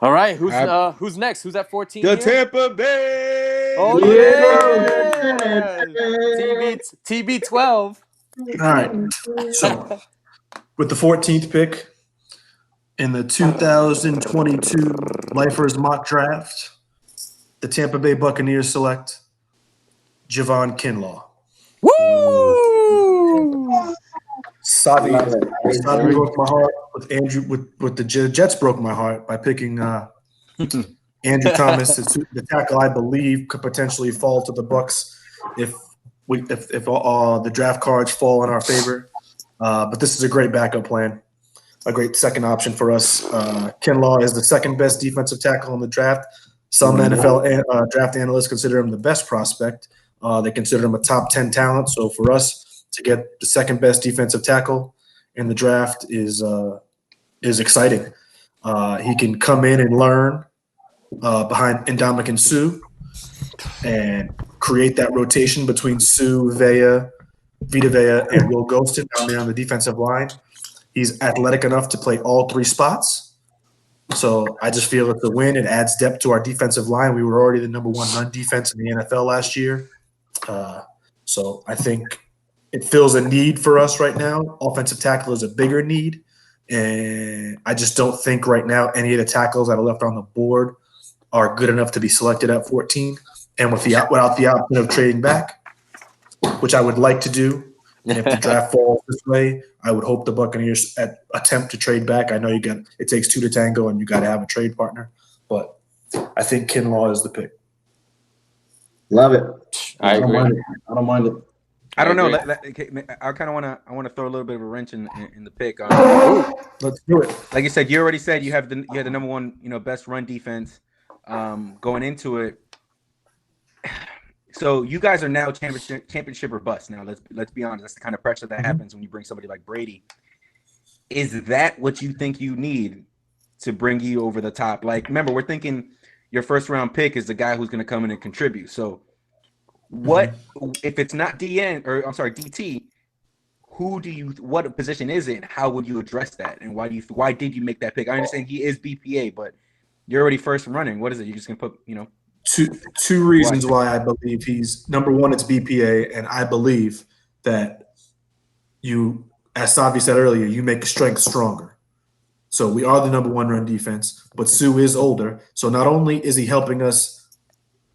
All right, who's next? Who's at 14? The here? Tampa Bay. Oh yeah, TB12. All right. So, with the 14th pick in the 2022 Lifers mock draft, the Tampa Bay Buccaneers select Javon Kinlaw. Woo! Savi broke my heart with Andrew. With the Jets broke my heart by picking Andrew Thomas, the tackle I believe could potentially fall to the Bucs if the draft cards fall in our favor. But this is a great backup plan, a great second option for us. Kinlaw is the second best defensive tackle in the draft. Some NFL draft analysts consider him the best prospect. They consider him a top 10 talent. So for us to get the second best defensive tackle in the draft is exciting. He can come in and learn behind Ndamukong Suh and create that rotation between Vita Vea, and Will Golston down there on the defensive line. He's athletic enough to play all three spots. So I just feel it's a win. It adds depth to our defensive line. We were already the number one run defense in the NFL last year. So I think it fills a need for us right now. Offensive tackle is a bigger need. And I just don't think right now any of the tackles that are left on the board are good enough to be selected at 14. And without the option of trading back, which I would like to do, and if the draft falls this way, I would hope the Buccaneers attempt to trade back. I know it takes two to tango, and you got to have a trade partner. But I think Kinlaw is the pick. Love it. I agree. I don't mind it. I don't know. I kind of want to throw a little bit of a wrench in the pick. Let's do it. Like you said, you already said you had the number one, best run defense going into it. So you guys are now championship or bust. Now let's be honest. That's the kind of pressure that happens when you bring somebody like Brady. Is that what you think you need to bring you over the top? Like, remember, we're thinking your first round pick is the guy who's going to come in and contribute. So what if it's not DT? What position is it? How would you address that? And why did you make that pick? I understand he is BPA, but you're already first running. What is it? You're just going to put, Two reasons why I believe he's number one. It's BPA, and I believe that you, as Savi said earlier, you make strength stronger. So we are the number one run defense, but Suh is older. So not only is he helping us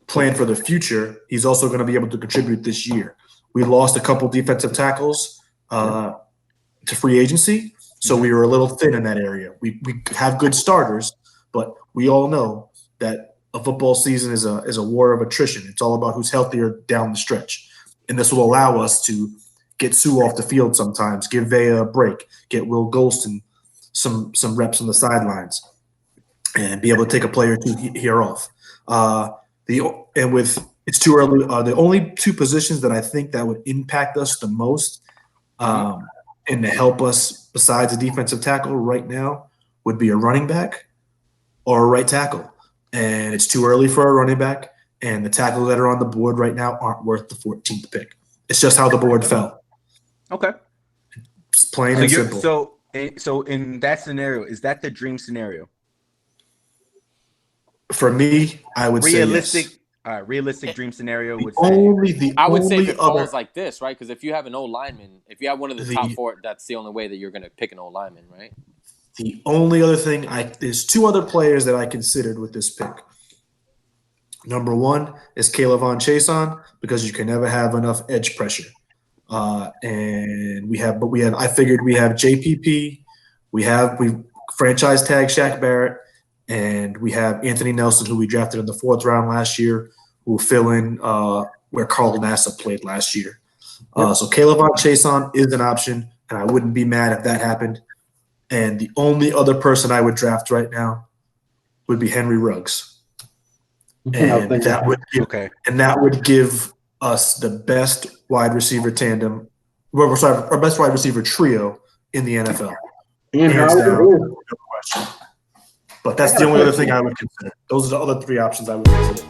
plan for the future, he's also going to be able to contribute this year. We lost a couple defensive tackles to free agency, so we were a little thin in that area. We have good starters, but we all know that a football season is a war of attrition. It's all about who's healthier down the stretch. And this will allow us to get Suh off the field sometimes, give Vea a break, get Will Golston some reps on the sidelines, and be able to take a play or two here off. It's too early. The only two positions that I think that would impact us the most and to help us besides a defensive tackle right now would be a running back or a right tackle. And it's too early for a running back, and the tackles that are on the board right now aren't worth the 14th pick. It's just how the board fell. Okay. It's plain and simple. So in that scenario, is that the dream scenario? For me, I would say yes. Realistic dream scenario would I would say if it falls like this, right? Because if you have an old lineman, if you have one of the top four, that's the only way that you're going to pick an old lineman, right? The only other thing, there's two other players that I considered with this pick. Number one is K'Lavon Chaisson, because you can never have enough edge pressure. I figured we have JPP, we franchise tag Shaq Barrett, and we have Anthony Nelson, who we drafted in the 4th round last year, who will fill in where Carl Nassib played last year. So K'Lavon Chaisson is an option, and I wouldn't be mad if that happened. And the only other person I would draft right now would be Henry Ruggs. And that would give us the best wide receiver tandem. Our best wide receiver trio in the NFL. Hands down, no question. But that's the only other thing I would consider. Those are the other three options I would consider.